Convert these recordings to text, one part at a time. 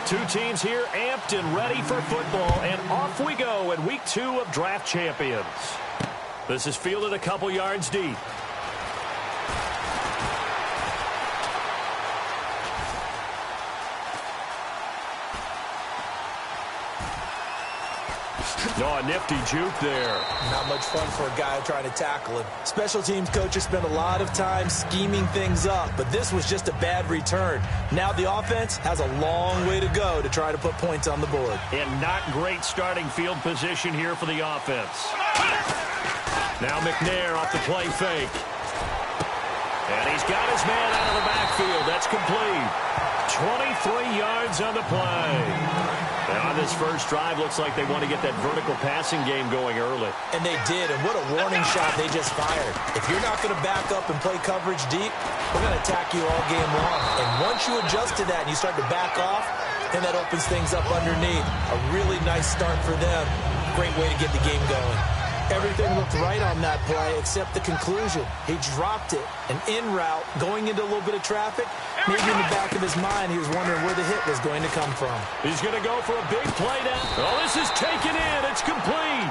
Two teams here amped and ready for football, and off we go in Week 2 of Draft Champions. This is fielded a couple yards deep. Oh, a nifty juke there. Not much fun for a guy trying to tackle him. Special teams coaches spend a lot of time scheming things up, but this was just a bad return. Now the offense has a long way to go to try to put points on the board. And not great starting field position here for the offense. Now McNair off the play fake. And he's got his man out of the backfield. That's complete. 23 yards on the play. And on this first drive, looks like they want to get that vertical passing game going early. And they did, and what a warning shot they just fired. If you're not going to back up and play coverage deep, we're going to attack you all game long. And once you adjust to that and you start to back off, then that opens things up underneath. A really nice start for them. Great way to get the game going. Everything looked right on that play except the conclusion. He dropped it, an in route, going into a little bit of traffic. Maybe in the back of his mind, he was wondering where the hit was going to come from. He's going to go for a big play down. Oh, this is taken in. It's complete.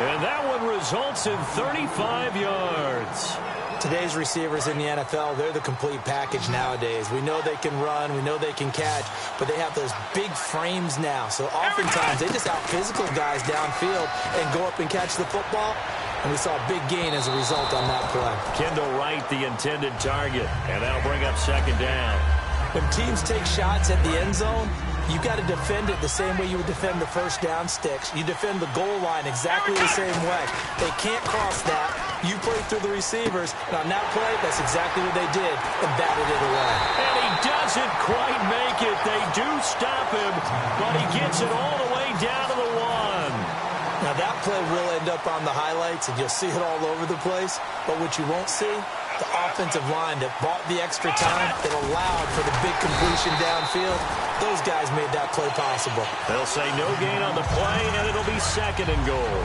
And that one results in 35 yards. Today's receivers in the NFL, they're the complete package nowadays. We know they can run, we know they can catch, but they have those big frames now. So oftentimes they just out-physical guys downfield and go up and catch the football. And we saw a big gain as a result on that play. Kendall Wright, the intended target, and that'll bring up second down. When teams take shots at the end zone, you got to defend it the same way you would defend the first down sticks. You defend the goal line exactly the same way. They can't cross that. You play through the receivers, and on that play, that's exactly what they did, and batted it away. And he doesn't quite make it. They do stop him, but he gets it all the way down to the one. Now, that play will end up on the highlights, and you'll see it all over the place. But what you won't see, the offensive line that bought the extra time, that allowed for the big completion downfield, those guys made that play possible. They'll say no gain on the play, and it'll be second and goal.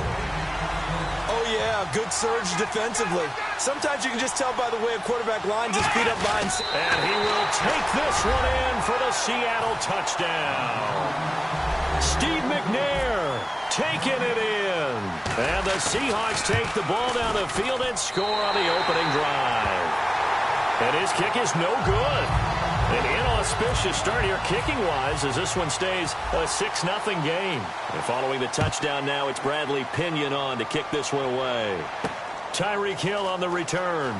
Oh, yeah, good surge defensively. Sometimes you can just tell by the way a quarterback lines his feet up behind. And he will take this one in for the Seattle touchdown. Steve McNair taking it in. And the Seahawks take the ball down the field and score on the opening drive. And his kick is no good. An inauspicious start here kicking-wise as this one stays a 6-0 game. And following the touchdown now, it's Bradley Pinion on to kick this one away. Tyreek Hill on the return.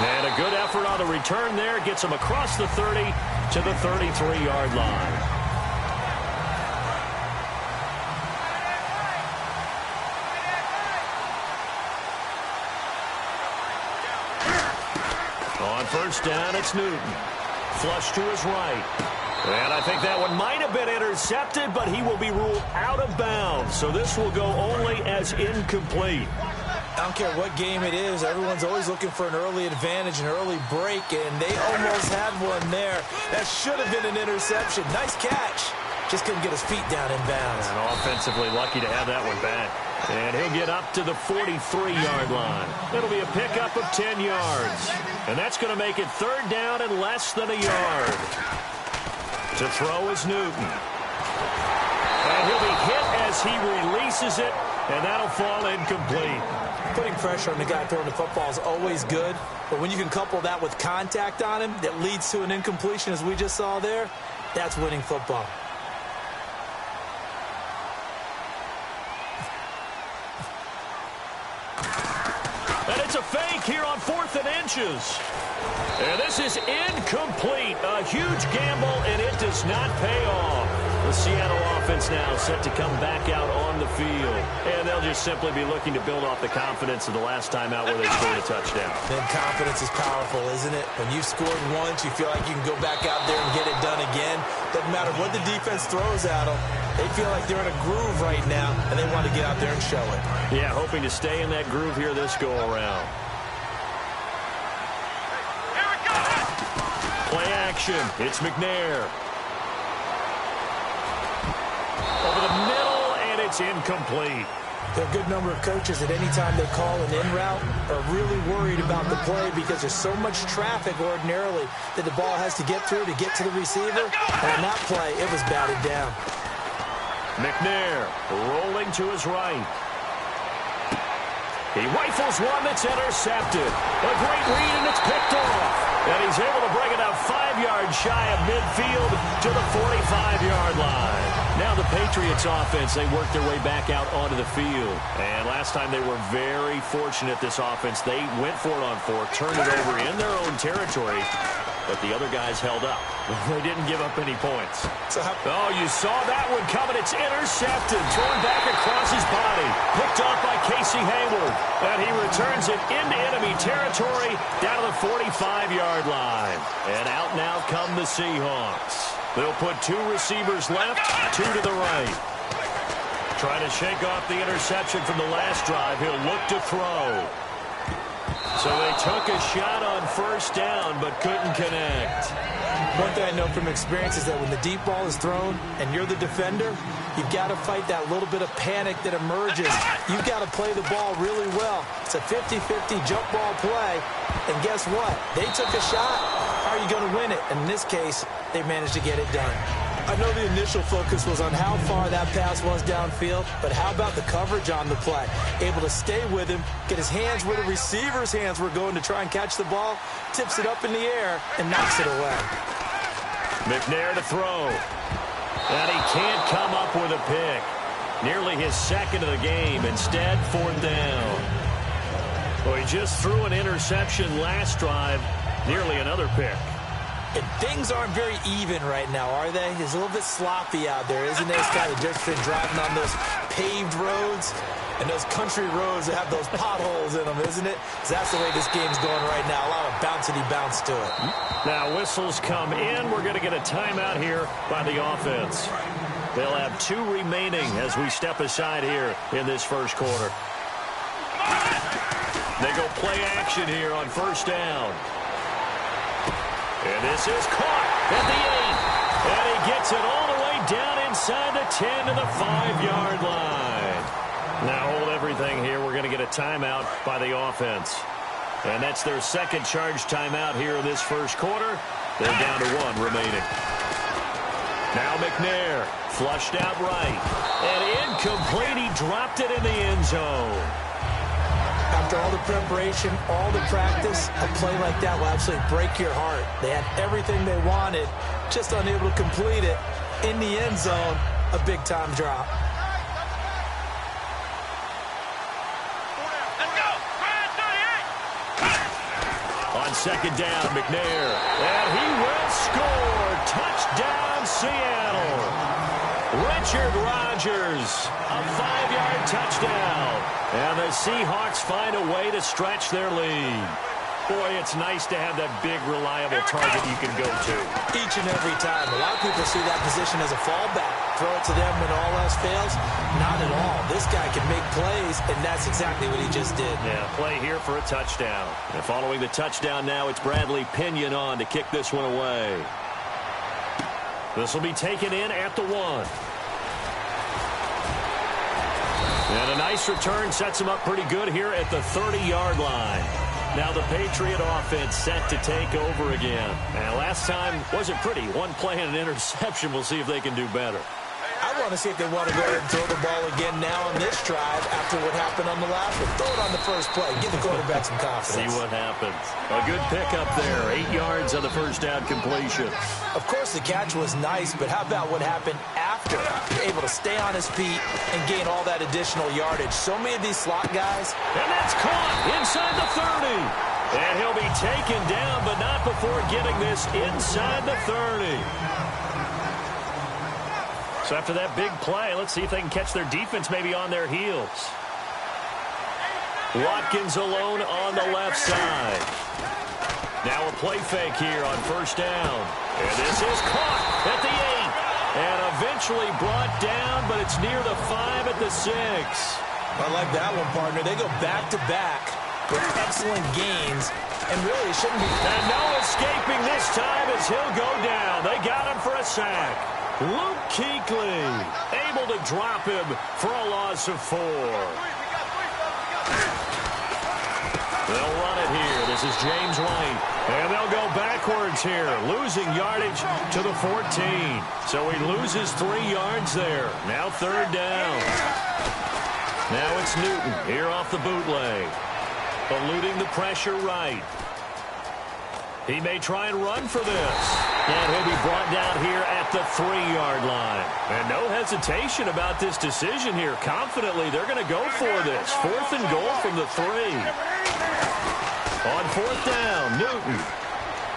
And a good effort on the return there. Gets him across the 30 to the 33-yard line. On first down, it's Newton. Flush to his right. And I think that one might have been intercepted, but he will be ruled out of bounds. So this will go only as incomplete. I don't care what game it is. Everyone's always looking for an early advantage, an early break, and they almost had one there. That should have been an interception. Nice catch. Just couldn't get his feet down in bounds. And offensively lucky to have that one back. And he'll get up to the 43-yard line. It'll be a pickup of 10 yards. And that's going to make it third down and less than a yard. To throw is Newton. And he'll be hit as he releases it, and that'll fall incomplete. Putting pressure on the guy throwing the football is always good, but when you can couple that with contact on him that leads to an incompletion, as we just saw there, that's winning football. And it's a fake here on 4th and inches. And this is incomplete. A huge gamble, and it does not pay off. The Seattle offense now set to come back out on the field. And they'll just simply be looking to build off the confidence of the last time out where they scored a touchdown. Then confidence is powerful, isn't it? When you've scored once, you feel like you can go back out there and get it done again. Doesn't matter what the defense throws at them. They feel like they're in a groove right now, and they want to get out there and show it. Yeah, hoping to stay in that groove here this go-around. Play action. It's McNair. Over the middle, and it's incomplete. There are a good number of coaches that any time they call an in route are really worried about the play because there's so much traffic ordinarily that the ball has to get through to get to the receiver. And on that play, it was batted down. McNair rolling to his right. He rifles one that's intercepted. A great read, and it's picked off. And he's able to bring it out 5 yards shy of midfield to the 45-yard line. Now the Patriots offense, they work their way back out onto the field. And last time they were very fortunate, this offense. They went for it on fourth, turned it over in their own territory, but the other guys held up. They didn't give up any points. Oh, you saw that one coming. It's intercepted, thrown back across his body, picked off by Casey Hayward. And he returns it into enemy territory down to the 45-yard line. And out now come the Seahawks. They'll put 2 receivers left, 2 to the right. Trying to shake off the interception from the last drive. He'll look to throw. So they took a shot on first down, but couldn't connect. One thing I know from experience is that when the deep ball is thrown and you're the defender, you've got to fight that little bit of panic that emerges. You've got to play the ball really well. It's a 50-50 jump ball play. And guess what? They took a shot. How are you going to win it? And in this case, they managed to get it done. I know the initial focus was on how far that pass was downfield, but how about the coverage on the play? Able to stay with him, get his hands where the receiver's hands were going to try and catch the ball, tips it up in the air, and knocks it away. McNair to throw. And he can't come up with a pick. Nearly his second of the game. Instead, 4th down. Well, he just threw an interception last drive. Nearly another pick. And things aren't very even right now, are they? It's a little bit sloppy out there, isn't it? It's kind of different than driving on those paved roads and those country roads that have those potholes in them, isn't it? That's the way this game's going right now. A lot of bouncy bounce to it. Now whistles come in. We're going to get a timeout here by the offense. They'll have 2 remaining as we step aside here in this first quarter. They go play action here on first down. And this is caught at the 8. And he gets it all the way down inside the 10 to the 5-yard line. Now hold everything here. We're going to get a timeout by the offense. And that's their second charge timeout here in this first quarter. They're down to 1 remaining. Now McNair flushed out right. And incomplete. He dropped it in the end zone. After all the preparation, all the practice, a play like that will absolutely break your heart. They had everything they wanted, just unable to complete it. In the end zone, a big-time drop. On second down, McNair. And he will score. Touchdown, Seattle. Richard Rodgers, a 5-yard touchdown. And the Seahawks find a way to stretch their lead. Boy, it's nice to have that big, reliable target you can go to. Each and every time. A lot of people see that position as a fallback. Throw it to them when all else fails. Not at all. This guy can make plays, and that's exactly what he just did. Yeah, play here for a touchdown. And following the touchdown now, it's Bradley Pinion on to kick this one away. This will be taken in at the 1. And a nice return sets him up pretty good here at the 30-yard line. Now the Patriot offense set to take over again. And last time wasn't pretty. 1 play and an interception. We'll see if they can do better. I want to see if they want to go ahead and throw the ball again now on this drive after what happened on the last one. Throw it on the first play. Give the quarterback some confidence. See what happens. A good pickup there. 8 yards on the first down completion. Of course, the catch was nice, but how about what happened after? Able to stay on his feet and gain all that additional yardage. So many of these slot guys. And that's caught inside the 30. And he'll be taken down, but not before getting this inside the 30. So after that big play, let's see if they can catch their defense maybe on their heels. Watkins alone on the left side. Now a play fake here on first down. And this is caught at the 8. And eventually brought down, but it's near the 5 at the 6. I like that one, partner. They go back-to-back with excellent gains. And really, it shouldn't be. And no escaping this time as he'll go down. They got him for a sack. Luke Kuechly able to drop him for a loss of 4. They'll run it here. This is James White. And they'll go backwards here, losing yardage to the 14. So he loses 3 yards there. Now 3rd down. Now it's Newton here off the bootleg. Eluding the pressure right. He may try and run for this. And he'll be brought down here at the 3-yard line. And no hesitation about this decision here. Confidently, they're going to go for this. 4th and goal from the 3. On 4th down, Newton.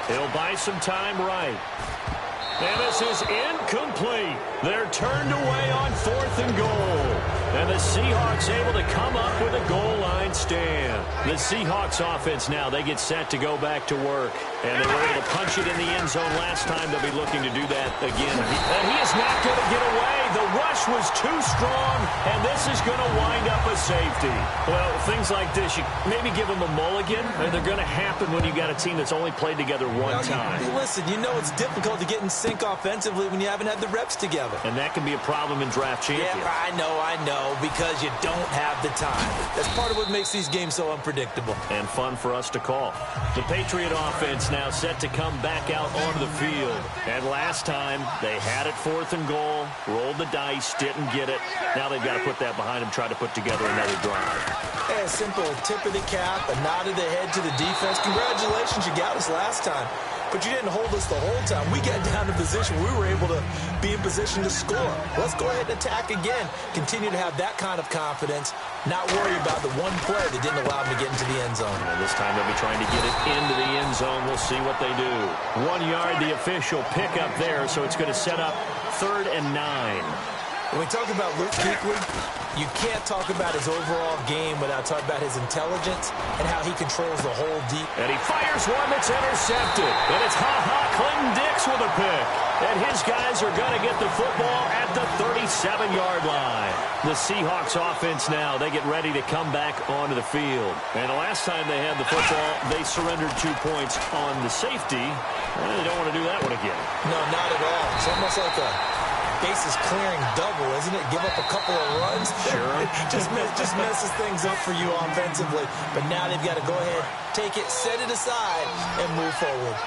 He'll buy some time right. And this is incomplete. They're turned away on 4th and goal. And the Seahawks able to come up with a goal line stand. The Seahawks offense now, they get set to go back to work. And they were able to punch it in the end zone last time. They'll be looking to do that again. And he is not going to get away. The rush was too strong, and this is going to wind up a safety. Well, things like this, you maybe give them a mulligan, and they're going to happen when you got a team that's only played together one time. Listen, you know it's difficult to get in sync offensively when you haven't had the reps together. And that can be a problem in draft champions. Yeah, I know, because you don't have the time. That's part of what makes these games so unpredictable. And fun for us to call. The Patriot offense now set to come back out onto the field. And last time, they had it 4th and goal, rolled the dice, didn't get it. Now they've got to put that behind them, try to put together another drive. Hey, a simple tip of the cap, a nod of the head to the defense. Congratulations, you got us last time. But you didn't hold us the whole time. We got down to position. We were able to be in position to score. Let's go ahead and attack again. Continue to have that kind of confidence. Not worry about the one play that didn't allow them to get into the end zone. And this time they'll be trying to get it into the end zone. We'll see what they do. 1 yard, the official pickup there, so it's going to set up 3rd and 9. When we talk about Luke Kuechly, you can't talk about his overall game without talking about his intelligence and how he controls the whole deep. And he fires one that's intercepted. And it's Clinton-Dix with a pick. And his guys are going to get the football at the 37-yard line. The Seahawks offense now, they get ready to come back onto the field. And the last time they had the football, they surrendered 2 points on the safety. And they don't want to do that one again. No, not at all. It's almost like a bases clearing double, isn't it? Give up a couple of runs. Sure. just messes things up for you offensively. But now they've got to go ahead, take it, set it aside, and move forward.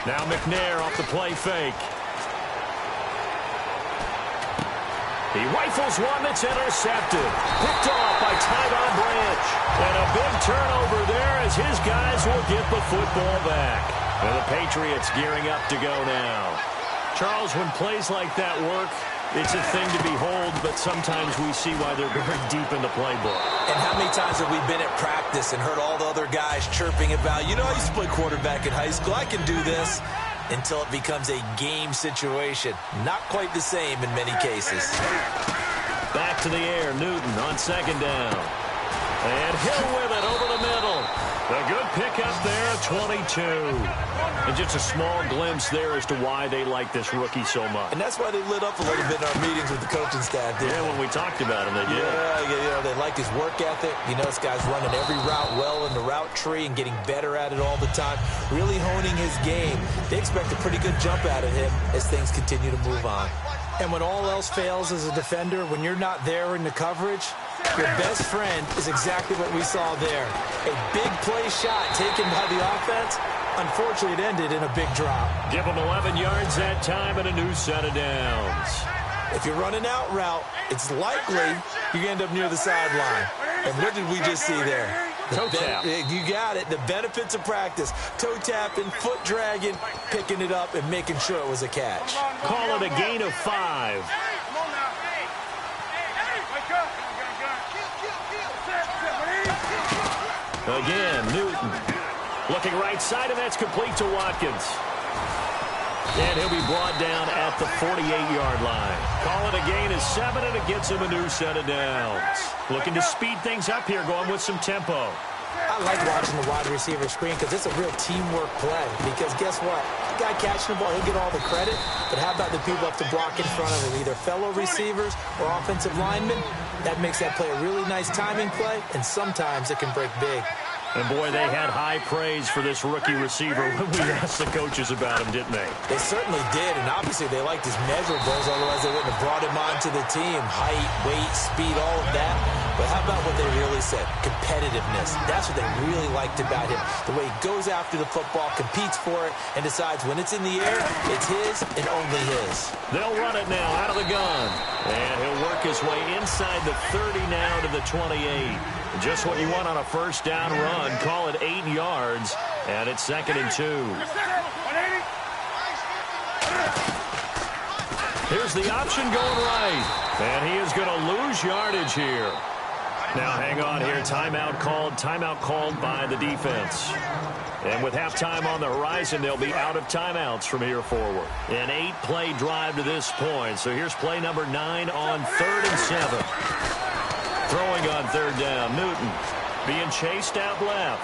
Now McNair off the play fake. He rifles one that's intercepted. Picked off by Tyvon Branch. And a big turnover there as his guys will get the football back. And the Patriots gearing up to go now. Charles, when plays like that work, it's a thing to behold, but sometimes we see why they're very deep in the playbook. And how many times have we been at practice and heard all the other guys chirping about, you know, I used to play quarterback in high school, I can do this, until it becomes a game situation. Not quite the same in many cases. Back to the air, Newton on 2nd down. And Hill with it over the middle. A good pickup there, 22. And just a small glimpse there as to why they like this rookie so much. And that's why they lit up a little bit in our meetings with the coaching staff. Yeah, when we talked about him, they did. Yeah, you know, they like his work ethic. You know, this guy's running every route well in the route tree and getting better at it all the time. Really honing his game. They expect a pretty good jump out of him as things continue to move on. And when all else fails as a defender, when you're not there in the coverage, your best friend is exactly what we saw there. A big play shot taken by the offense. Unfortunately, it ended in a big drop. Give them 11 yards that time and a new set of downs. If you're running out route, it's likely you end up near the sideline. And what did we just see there? Toe tap. You got it. The benefits of practice. Toe tapping, foot dragging, picking it up, and making sure it was a catch. Call it a gain of 5. Again, Newton. Looking right side, and that's complete to Watkins. And he'll be brought down at the 48-yard line. Call it a gain of 7, and it gets him a new set of downs. Looking to speed things up here, going with some tempo. I like watching the wide receiver screen because it's a real teamwork play. Because guess what? The guy catching the ball, he'll get all the credit. But how about the people up to block in front of him, either fellow receivers or offensive linemen? That makes that play a really nice timing play, and sometimes it can break big. And, boy, they had high praise for this rookie receiver when we asked the coaches about him, didn't they? They certainly did, and obviously they liked his measurables, otherwise they wouldn't have brought him onto the team. Height, weight, speed, all of that. But how about what they really said? Competitiveness. That's what they really liked about him. The way he goes after the football, competes for it, and decides when it's in the air, it's his and only his. They'll run it now out of the gun. And he'll work his way inside the 30 now to the 28. Just what you want on a first down run. Call it 8 yards. And it's 2nd and 2. Here's the option going right. And he is going to lose yardage here. Now hang on here. Timeout called by the defense. And with halftime on the horizon, they'll be out of timeouts from here forward. An 8-play drive to this point. So here's play number 9 on 3rd and 7. Throwing on 3rd down, Newton being chased out left.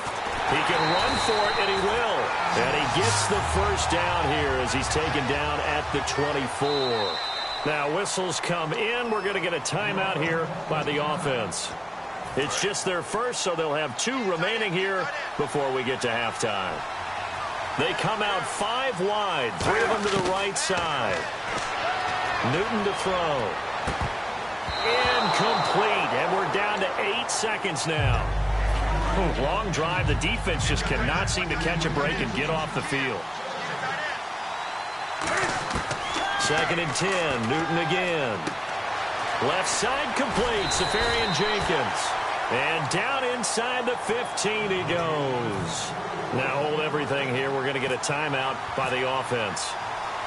He can run for it, and he will. And he gets the first down here as he's taken down at the 24. Now whistles come in. We're going to get a timeout here by the offense. It's just their first, so they'll have 2 remaining here before we get to halftime. They come out 5 wide, 3 of them to the right side. Newton to throw. Incomplete, and we're down to 8 seconds now. Long drive. The defense just cannot seem to catch a break and get off the field. 2nd and 10. Newton again. Left side complete. Safarian Jenkins. And down inside the 15 he goes. Now hold everything here. We're going to get a timeout by the offense.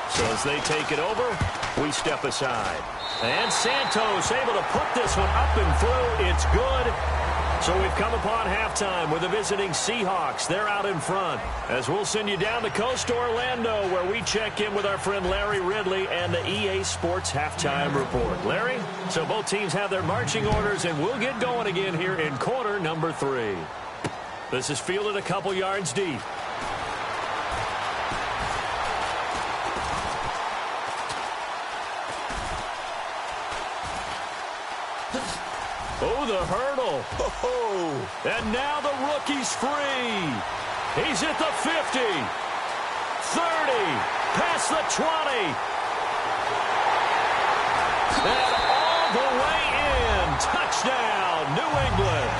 So as they take it over, we step aside. And Santos able to put this one up and through. It's good. So we've come upon halftime with the visiting Seahawks. They're out in front. As we'll send you down the coast to Orlando, where we check in with our friend Larry Ridley and the EA Sports Halftime Report. Larry, so both teams have their marching orders, and we'll get going again here in quarter number 3. This is fielded a couple yards deep. Oh, the hurdle. Oh. And now the rookie's free. He's at the 50. 30. Past the 20. And all the way in. Touchdown, New England.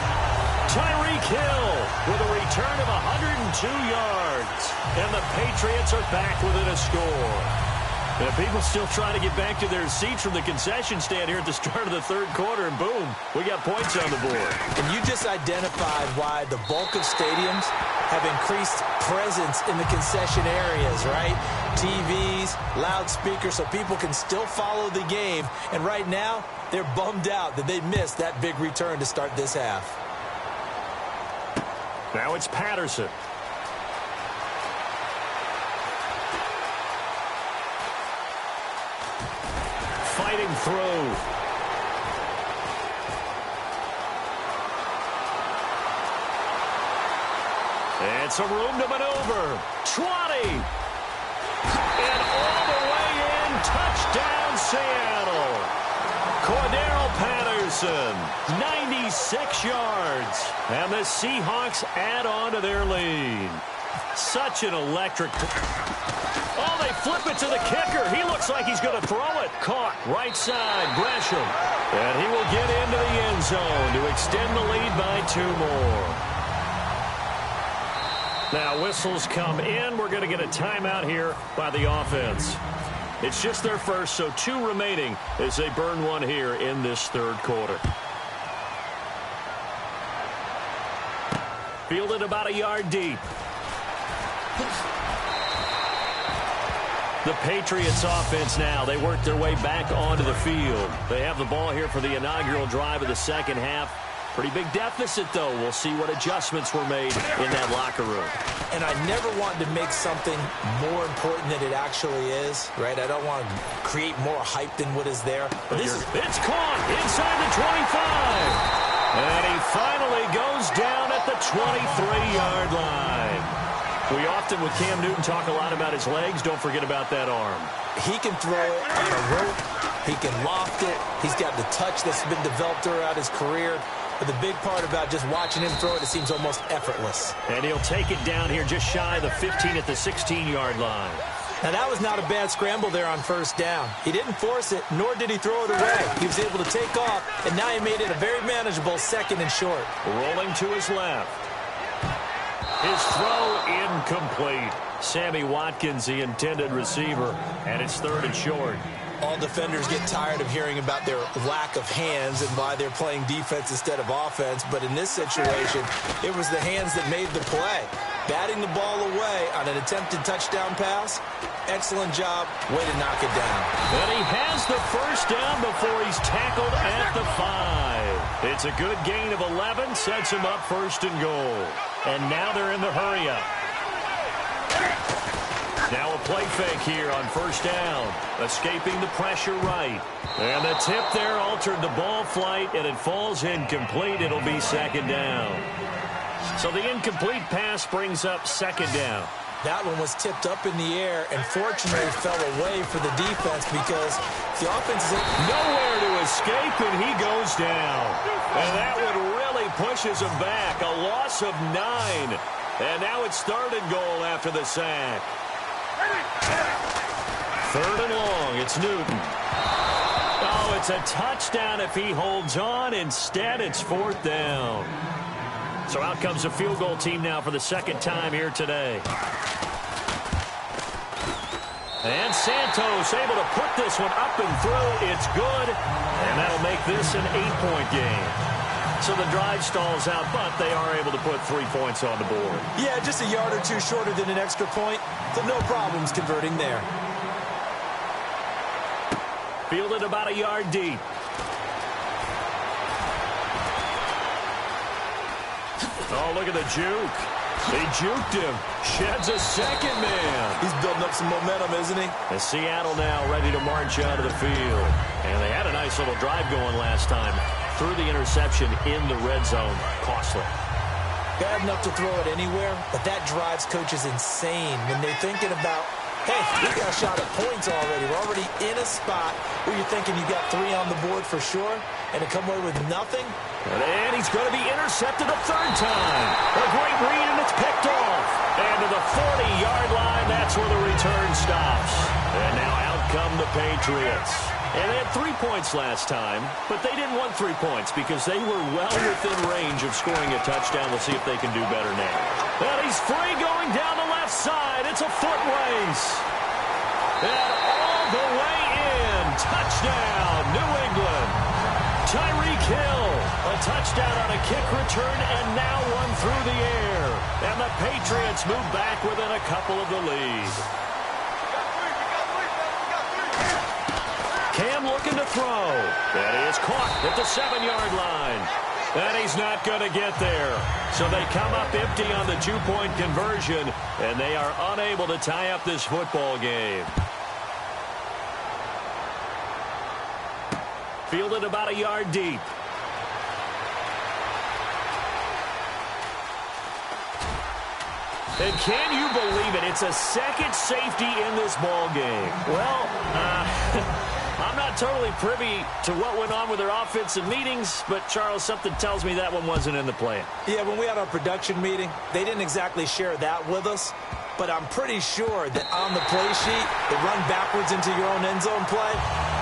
Tyreek Hill with a return of 102 yards. And the Patriots are back within a score. And people still trying to get back to their seats from the concession stand here at the start of the 3rd quarter, and boom, we got points on the board. And you just identified why the bulk of stadiums have increased presence in the concession areas, right? TVs, loudspeakers, so people can still follow the game. And right now, they're bummed out that they missed that big return to start this half. Now it's Patterson. Fighting through. And some room to maneuver. 20. And all the way in. Touchdown, Seattle. Cordero Patterson, 96 yards. And the Seahawks add on to their lead. Such an electric... Oh, they flip it to the kicker. He looks like he's going to throw it. Caught right side, Gresham. And he will get into the end zone to extend the lead by 2 more. Now whistles come in. We're going to get a timeout here by the offense. It's just their first, so 2 remaining as they burn one here in this 3rd quarter. Fielded about a yard deep. The Patriots offense now, they work their way back onto the field. They have the ball here for the inaugural drive of the 2nd half. Pretty big deficit, though. We'll see what adjustments were made in that locker room. And I never want to make something more important than it actually is, right? I don't want to create more hype than what is there. But it's caught inside the 25. And he finally goes down at the 23-yard line. We often, with Cam Newton, talk a lot about his legs. Don't forget about that arm. He can throw it on a rope. He can loft it. He's got the touch that's been developed throughout his career. But the big part about just watching him throw it, it seems almost effortless. And he'll take it down here just shy of the 15 at the 16-yard line. Now, that was not a bad scramble there on first down. He didn't force it, nor did he throw it away. He was able to take off, and now he made it a very manageable second and short. Rolling to his left. His throw incomplete. Sammy Watkins, the intended receiver, and it's third and short. All defenders get tired of hearing about their lack of hands and why they're playing defense instead of offense. But in this situation, it was the hands that made the play. Batting the ball away on an attempted touchdown pass. Excellent job. Way to knock it down. And he has the first down before he's tackled at the 5. It's a good gain of 11. Sets him up first and goal. And now they're in the hurry-up. Now a play fake here on first down. Escaping the pressure right. And the tip there altered the ball flight, and it falls incomplete. It'll be second down. So the incomplete pass brings up second down. That one was tipped up in the air and fortunately fell away for the defense because the offense is nowhere to escape, and he goes down. And that one really pushes him back. A loss of 9. And now it's third and goal after the sack. Third and long. It's Newton. Oh, it's a touchdown if he holds on. Instead, it's fourth down. So out comes the field goal team now for the second time here today. And Santos able to put this one up and through. It's good. And that'll make this an 8-point game. So the drive stalls out, but they are able to put 3 points on the board. Yeah, just a yard or two shorter than an extra point. So no problems converting there. Fielded about a yard deep. Oh, look at the juke. They juked him. Sheds a second man. He's building up some momentum, isn't he? And Seattle now ready to march out of the field. And they had a nice little drive going last time. Threw the interception in the red zone. Costly. Bad enough to throw it anywhere, but that drives coaches insane when they're thinking about, hey, we got a shot at points already. We're already in a spot where you're thinking you got 3 on the board for sure, and to come away with nothing. And he's going to be intercepted a third time. A great read, and it's picked off. And to the 40-yard line, that's where the return stops. And now out come the Patriots. And they had 3 points last time, but they didn't want 3 points because they were well within range of scoring a touchdown. We'll see if they can do better now. And he's free going down the left side. It's a foot race. And all the way in. Touchdown, New England. Tyreek Hill, a touchdown on a kick return, and now one through the air. And the Patriots move back within a couple of the lead. Cam looking to throw. And he is caught at the 7-yard line. And he's not going to get there. So they come up empty on the 2-point conversion, and they are unable to tie up this football game. Fielded about a yard deep. And can you believe it? It's a second safety in this ball game. Well, I'm not totally privy to what went on with their offensive meetings, but, Charles, something tells me that one wasn't in the plan. Yeah, when we had our production meeting, they didn't exactly share that with us. But I'm pretty sure that on the play sheet, the run backwards into your own end zone play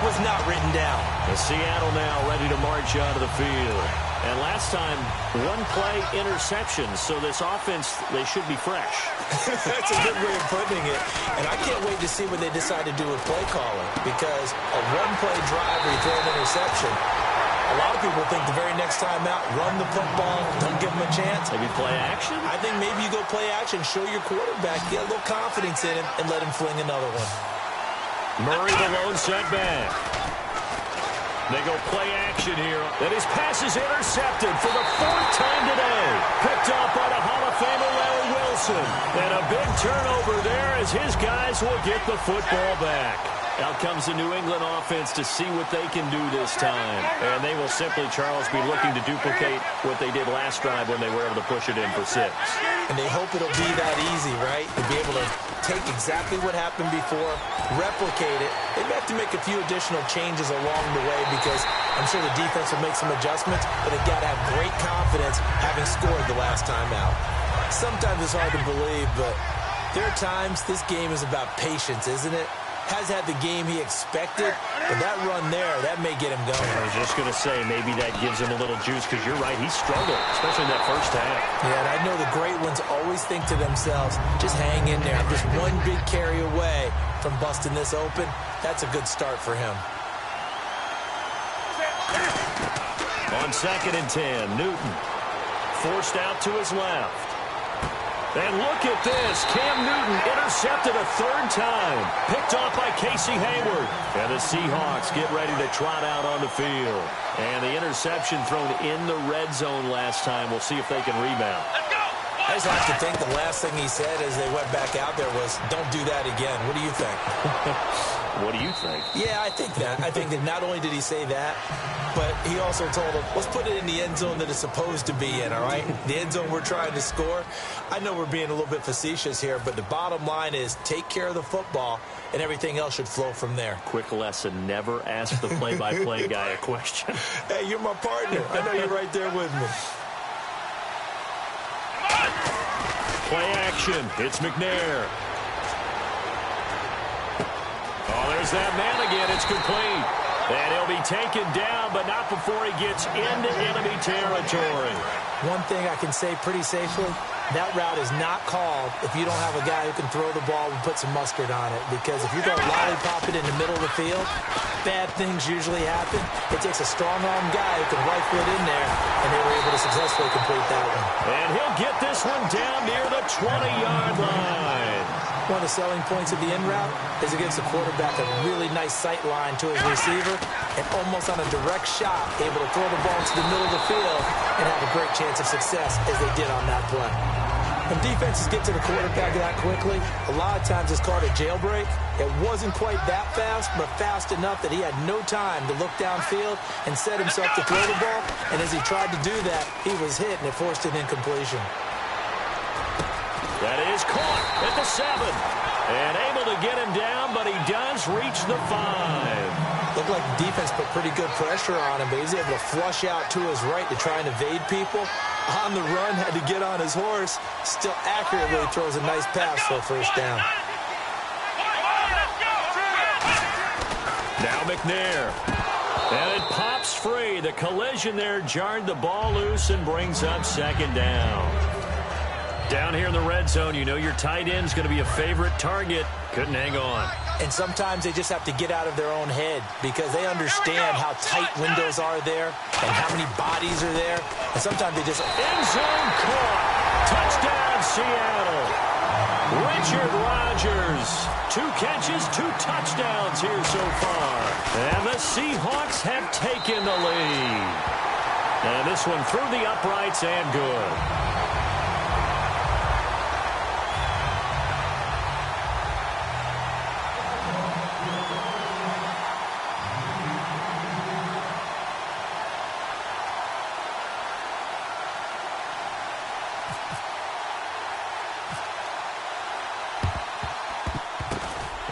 was not written down. And Seattle now ready to march out of the field. And last time, 1-play interception. So this offense, they should be fresh. That's a good way of putting it. And I can't wait to see what they decide to do with play calling. Because a 1-play drive where you throw an interception, a lot of people think the very next time out, run the football, don't give them a chance. Maybe play action? I think maybe you go play action, show your quarterback, get a little confidence in him, and let him fling another one. Murray the lone setback. They go play action here. And his pass is intercepted for the 4th time today. Picked up by the Hall of Famer Larry Wilson. And a big turnover there as his guys will get the football back. Out comes the New England offense to see what they can do this time. And they will simply, Charles, be looking to duplicate what they did last drive when they were able to push it in for 6. And they hope it'll be that easy, right? To be able to take exactly what happened before, replicate it. They may have to make a few additional changes along the way because I'm sure the defense will make some adjustments, but they've got to have great confidence having scored the last time out. Sometimes it's hard to believe, but there are times this game is about patience, isn't it? Has had the game he expected, but that run there, that may get him going. I was just going to say, maybe that gives him a little juice, because you're right, he struggled, especially in that first half. Yeah, and I know the great ones always think to themselves, just hang in there. I'm just one big carry away from busting this open. That's a good start for him. On 2nd and 10, Newton forced out to his left. And look at this. Cam Newton intercepted a 3rd time. Picked off by Casey Hayward. And the Seahawks get ready to trot out on the field. And the interception thrown in the red zone last time. We'll see if they can rebound. I just have to think the last thing he said as they went back out there was, don't do that again. What do you think? What do you think? Yeah, I think that. I think that not only did he say that, but he also told them, let's put it in the end zone that it's supposed to be in, all right? The end zone we're trying to score. I know we're being a little bit facetious here, but the bottom line is take care of the football, and everything else should flow from there. Quick lesson, never ask the play-by-play guy a question. Hey, you're my partner. I know you're right there with me. Play action. It's McNair. Oh, there's that man again. It's complete. And he'll be taken down, but not before he gets into enemy territory. One thing I can say pretty safely, that route is not called if you don't have a guy who can throw the ball and put some mustard on it. Because if you're going to lollipop it in the middle of the field, bad things usually happen. It takes a strong-arm guy who can rifle it in there, and they were able to successfully complete that one. And he'll get this one down near the 20-yard line. One of the selling points of the in route is it gives the quarterback a really nice sight line to his receiver and almost on a direct shot able to throw the ball into the middle of the field and have a great chance of success as they did on that play. When defenses get to the quarterback that quickly, a lot of times it's called a jailbreak. It wasn't quite that fast, but fast enough that he had no time to look downfield and set himself to throw the ball. And as he tried to do that, he was hit and it forced an incompletion. That is caught at the 7. And able to get him down, but he does reach the 5. Looked like the defense put pretty good pressure on him, but he was able to flush out to his right to try and evade people. On the run, had to get on his horse. Still accurately throws a nice pass for a first down. Now McNair. And it pops free. The collision there jarred the ball loose and brings up 2nd down. Down here in the red zone, you know your tight end's going to be a favorite target. Couldn't hang on. And sometimes they just have to get out of their own head because they understand how tight windows are there and how many bodies are there. And sometimes they just... End zone caught. Touchdown, Seattle. Richard Rodgers. 2 catches, 2 touchdowns here so far. And the Seahawks have taken the lead. And this one through the uprights and good.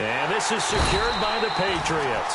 And this is secured by the Patriots.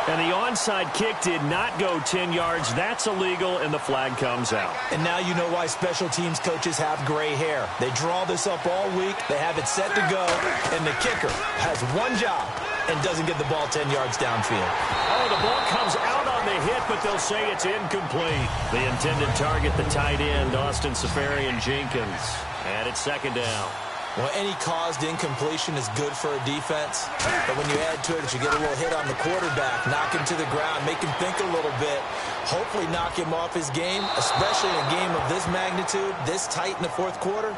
And the onside kick did not go 10 yards. That's illegal, and the flag comes out. And now you know why special teams coaches have gray hair. They draw this up all week. They have it set to go, and the kicker has one job and doesn't get the ball 10 yards downfield. Oh, the ball comes out on the hit, but they'll say it's incomplete. The intended target, the tight end, Austin Seferian-Jenkins. And it's 2nd down. Well, any caused incompletion is good for a defense, but when you add to it, you get a little hit on the quarterback, knock him to the ground, make him think a little bit, hopefully knock him off his game, especially in a game of this magnitude, this tight in the 4th quarter.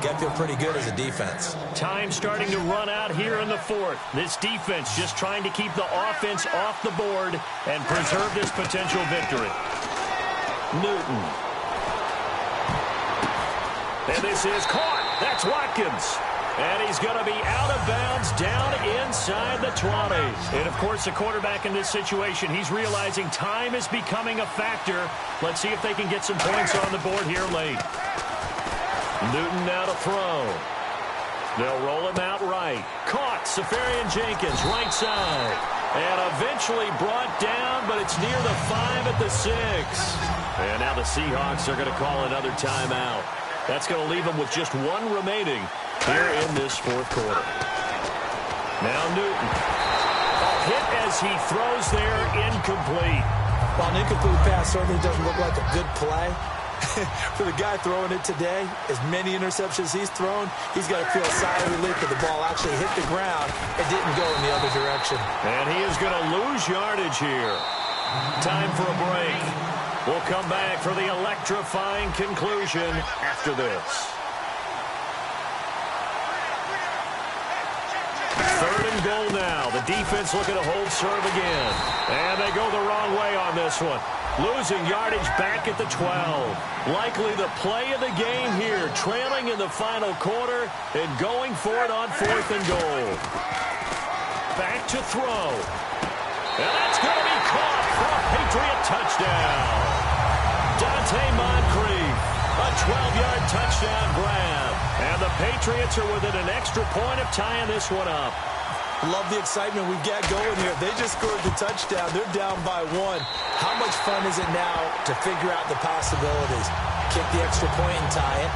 Got to feel pretty good as a defense. Time starting to run out here in the 4th. This defense just trying to keep the offense off the board and preserve this potential victory. Newton. And this is caught. That's Watkins. And he's going to be out of bounds down inside the 20. And, of course, the quarterback in this situation, he's realizing time is becoming a factor. Let's see if they can get some points on the board here late. Newton now to throw. They'll roll him out right. Caught. Safarian Jenkins, right side. And eventually brought down, but it's near the 5 at the 6. And now the Seahawks are going to call another timeout. That's going to leave them with just one remaining here in this fourth quarter. Now Newton. Hit as he throws there, incomplete. Well, an incomplete pass certainly doesn't look like a good play. For the guy throwing it today, as many interceptions he's thrown, he's got to feel a sigh of relief that the ball actually hit the ground and didn't go in the other direction. And he is going to lose yardage here. Time for a break. We'll come back for the electrifying conclusion after this. Third and goal now. The defense looking to hold serve again. And they go the wrong way on this one. Losing yardage back at the 12. Likely the play of the game here. Trailing in the final quarter and going for it on 4th and goal. Back to throw. And that's going to be caught for a Patriot touchdown. Dante Moncrief. A 12-yard touchdown grab. And the Patriots are within an extra point of tying this one up. Love the excitement we've got going here. They just scored the touchdown. They're down by 1. How much fun is it now to figure out the possibilities? Kick the extra point and tie it.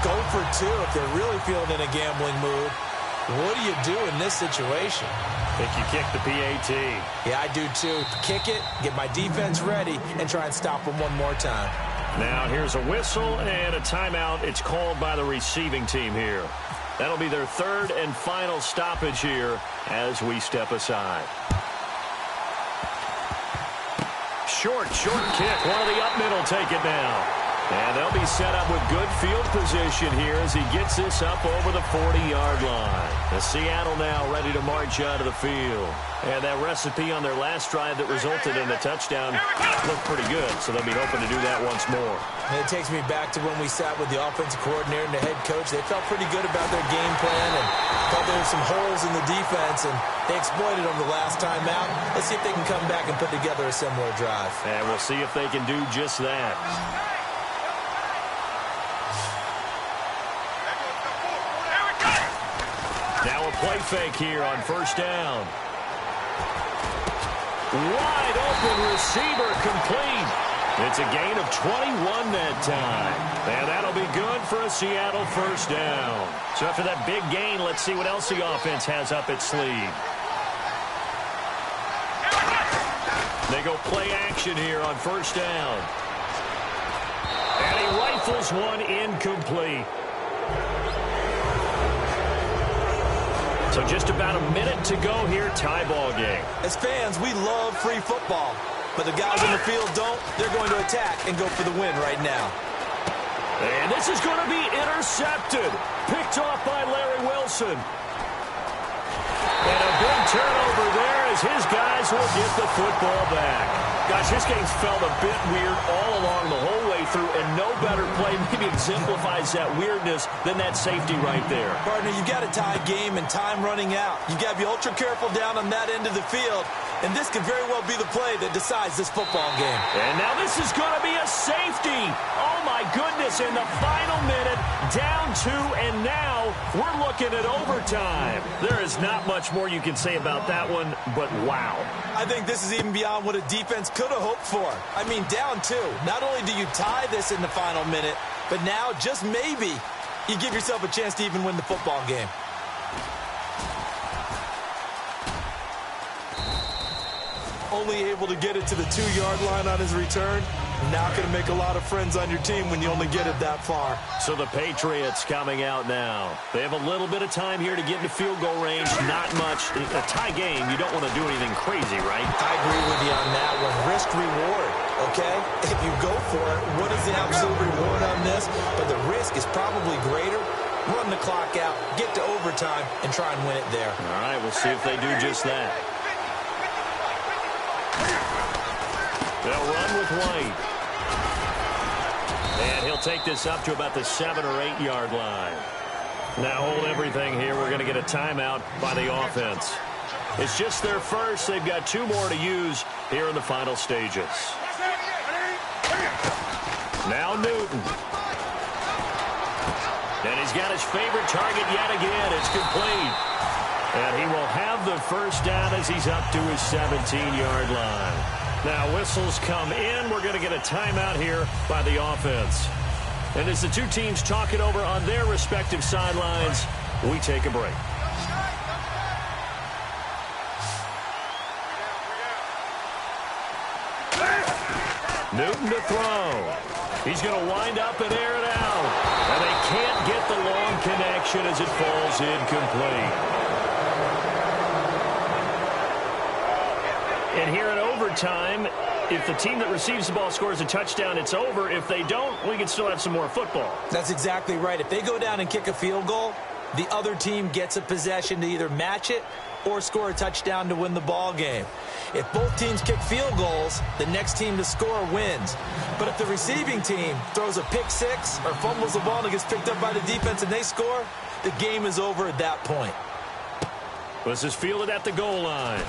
Go for 2 if they're really feeling in a gambling mood. What do you do in this situation? I think you kick the PAT. Yeah, I do too. Kick it, get my defense ready, and try and stop them one more time. Now here's a whistle and a timeout. It's called by the receiving team here. That'll be their third and final stoppage here as we step aside. Short kick. One of the up middle take it now. And they'll be set up with good field position here as he gets this up over the 40-yard line. The Seattle now ready to march out of the field. And that recipe on their last drive that resulted in a touchdown looked pretty good, so they'll be hoping to do that once more. And it takes me back to when we sat with the offensive coordinator and the head coach. They felt pretty good about their game plan and thought there were some holes in the defense, and they exploited them the last time out. Let's see if they can come back and put together a similar drive. And we'll see if they can do just that. Now a play fake here on first down. Wide open receiver complete. It's a gain of 21 that time. And that'll be good for a Seattle first down. So after that big gain, let's see what else the offense has up its sleeve. They go play action here on first down. And he rifles one incomplete. So just about a minute to go here, tie ball game. As fans, we love free football. But the guys on the field don't. They're going to attack and go for the win right now. And this is going to be intercepted. Picked off by Larry Wilson. And a big turnover there as his guys will get the football back. Gosh, this game's felt a bit weird all along the whole way through, and no better play maybe exemplifies that weirdness than that safety right there. Partner, you've got a tie game and time running out. You've got to be ultra careful down on that end of the field, and this could very well be the play that decides this football game. And now this is going to be a safety. Oh, my goodness, in the final minute, down 2, and now we're looking at overtime. There is not much more you can say about that one, but wow. I think this is even beyond what a defense could have hoped for. I mean, down 2. Not only do you tie this in the final minute, but now, just maybe, you give yourself a chance to even win the football game. Only able to get it to the 2-yard line on his return. Not going to make a lot of friends on your team when you only get it that far. So the Patriots coming out now. They have a little bit of time here to get into field goal range. Not much. A tie game, you don't want to do anything crazy, right? I agree with you on that one. Risk-reward, okay? If you go for it, what is the absolute reward on this? But the risk is probably greater. Run the clock out, get to overtime, and try and win it there. All right, we'll see if they do just that. They'll run with White. And he'll take this up to about the 7- or 8-yard line. Now hold everything here. We're going to get a timeout by the offense. It's just their first. They've got 2 more to use here in the final stages. Now Newton. And he's got his favorite target yet again. It's complete. And he will have the first down as he's up to his 17-yard line. Now whistles come in. We're going to get a timeout here by the offense. And as the 2 teams talk it over on their respective sidelines, we take a break. Newton to throw. He's going to wind up and air it out. And they can't get the long connection as it falls incomplete. And here in overtime, if the team that receives the ball scores a touchdown, it's over. If they don't, we can still have some more football. That's exactly right. If they go down and kick a field goal, the other team gets a possession to either match it or score a touchdown to win the ball game. If both teams kick field goals, the next team to score wins. But if the receiving team throws a pick six or fumbles the ball and it gets picked up by the defense and they score, the game is over at that point. This is fielded at the goal line.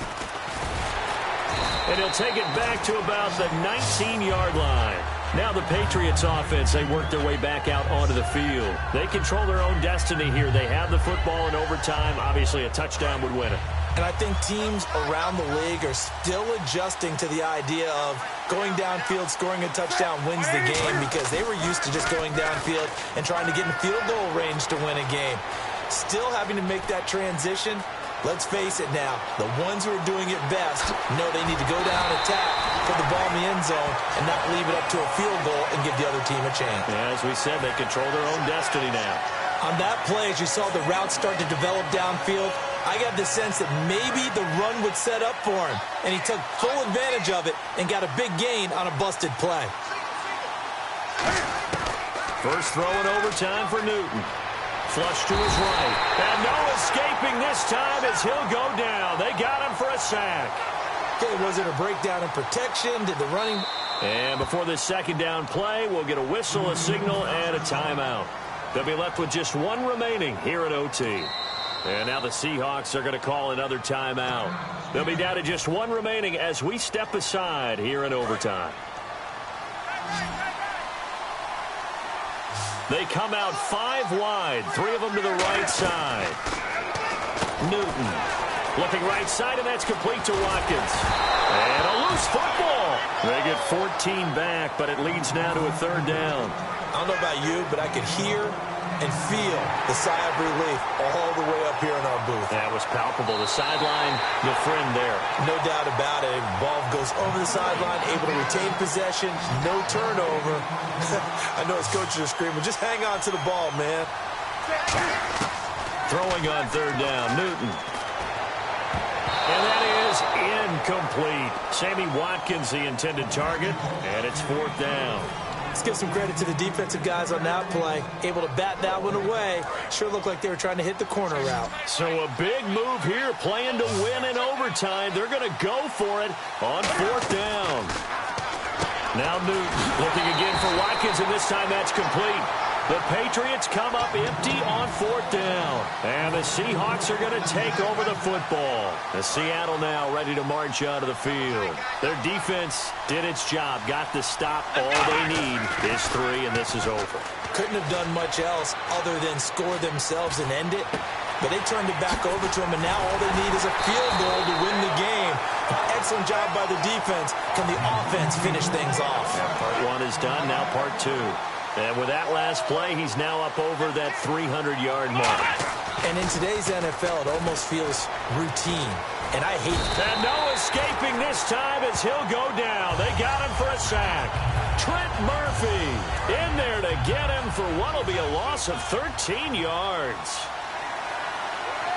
And he'll take it back to about the 19-yard line. Now the Patriots offense, they work their way back out onto the field. They control their own destiny here. They have the football in overtime. Obviously, a touchdown would win it. And I think teams around the league are still adjusting to the idea of going downfield, scoring a touchdown wins the game, because they were used to just going downfield and trying to get in field goal range to win a game. Still having to make that transition. Let's face it now, the ones who are doing it best know they need to go down, attack, put the ball in the end zone, and not leave it up to a field goal and give the other team a chance. Yeah, as we said, they control their own destiny now. On that play, as you saw the route start to develop downfield, I got the sense that maybe the run would set up for him, and he took full advantage of it and got a big gain on a busted play. First throw in overtime for Newton. Flush to his right. And no escaping this time as he'll go down. They got him for a sack. Okay, was it a breakdown in protection? Did the running... And before this second down play, we'll get a whistle, a signal, and a timeout. They'll be left with just 1 remaining here at OT. And now the Seahawks are going to call another timeout. They'll be down to just 1 remaining as we step aside here in overtime. They come out 5 wide, 3 of them to the right side. Newton looking right side, and that's complete to Watkins. And a loose football. They get 14 back, but it leads now to a 3rd down. I don't know about you, but I could hear and feel the sigh of relief all the way up here in our booth. That was palpable. The sideline, the friend there. No doubt about it. Ball goes over the sideline, able to retain possession, no turnover. I know his coaches are screaming, just hang on to the ball, man. Throwing on 3rd down, Newton. And that is incomplete. Sammy Watkins, the intended target, and it's 4th down. Let's give some credit to the defensive guys on that play. Able to bat that one away. Sure looked like they were trying to hit the corner route. So a big move here, playing to win in overtime. They're going to go for it on 4th down. Now Newton looking again for Watkins, and this time that's complete. The Patriots come up empty on 4th down. And the Seahawks are going to take over the football. The Seattle now ready to march out of the field. Their defense did its job, got the stop. All they need is 3, and this is over. Couldn't have done much else other than score themselves and end it. But they turned it back over to them, and now all they need is a field goal to win the game. An excellent job by the defense. Can the offense finish things off? Part 1 is done, now part 2. And with that last play, he's now up over that 300-yard mark. And in today's NFL, it almost feels routine. And I hate it. And no escaping this time as he'll go down. They got him for a sack. Trent Murphy in there to get him for what will be a loss of 13 yards.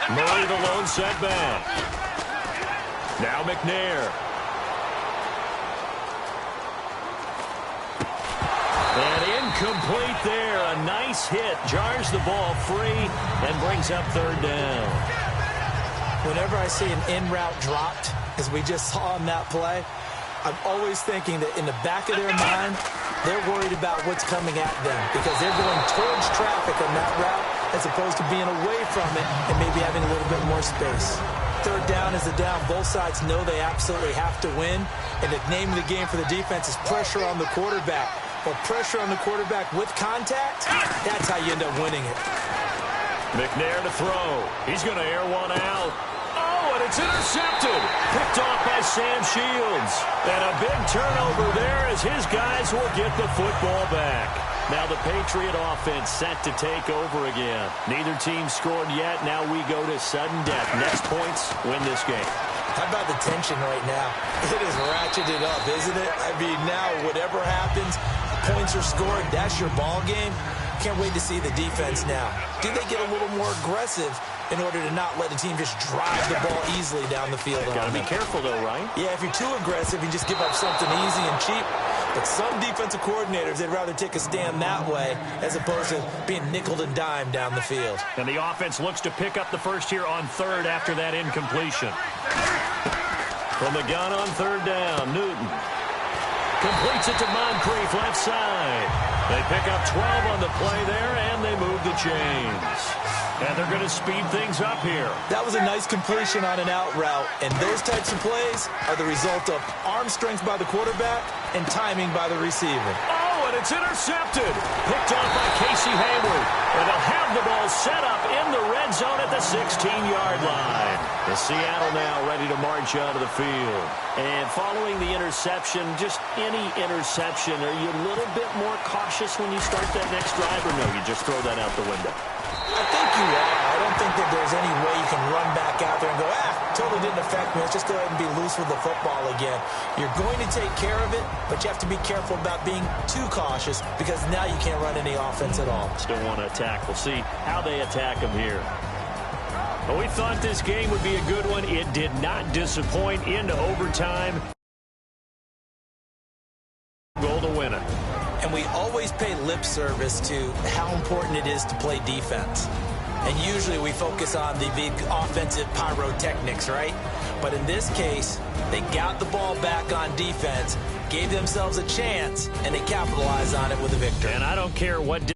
Murray the lone setback. Now McNair. And incomplete there. A nice hit. Jars the ball free and brings up 3rd down. Whenever I see an in-route dropped, as we just saw on that play, I'm always thinking that in the back of their mind, they're worried about what's coming at them because they're going towards traffic on that route, as opposed to being away from it and maybe having a little bit more space. Third down is a down. Both sides know they absolutely have to win, and the name of the game for the defense is pressure on the quarterback. But pressure on the quarterback with contact, that's how you end up winning it. McNair to throw. He's going to air one out. Oh, and it's intercepted. Picked off by Sam Shields. And a big turnover there as his guys will get the football back. Now the Patriot offense set to take over again. Neither team scored yet. Now we go to sudden death. Next points win this game. How about the tension right now? It is ratcheted up, isn't it? I mean, now whatever happens, points are scored. That's your ball game. Can't wait to see the defense now. Do they get a little more aggressive in order to not let the team just drive the ball easily down the field? Got to be careful, though, right? Yeah, if you're too aggressive, you just give up something easy and cheap. But some defensive coordinators, they'd rather take a stand that way as opposed to being nickeled and dimed down the field. And the offense looks to pick up the first here on third after that incompletion. From the gun on third down, Newton completes it to Moncrief, left side. They pick up 12 on the play there, and they move the chains. And they're going to speed things up here. That was a nice completion on an out route, and those types of plays are the result of arm strength by the quarterback and timing by the receiver. Oh, and it's intercepted. Picked off by Casey Hayward. And they'll have the ball set up in the red zone at the 16-yard line. The Seattle now ready to march out of the field. And following the interception, just any interception, are you a little bit more cautious when you start that next drive, or no, you just throw that out the window? I think you are. I don't think that there's any way you can run back out there and go, totally didn't affect me. Let's just go ahead and be loose with the football again. You're going to take care of it, but you have to be careful about being too cautious because now you can't run any offense at all. Still want to attack. We'll see how they attack them here. But we thought this game would be a good one. It did not disappoint into overtime. Goal to win it. And we always pay lip service to how important it is to play defense. And usually we focus on the big offensive pyrotechnics, right? But in this case, they got the ball back on defense, gave themselves a chance, and they capitalized on it with a victory. And I don't care what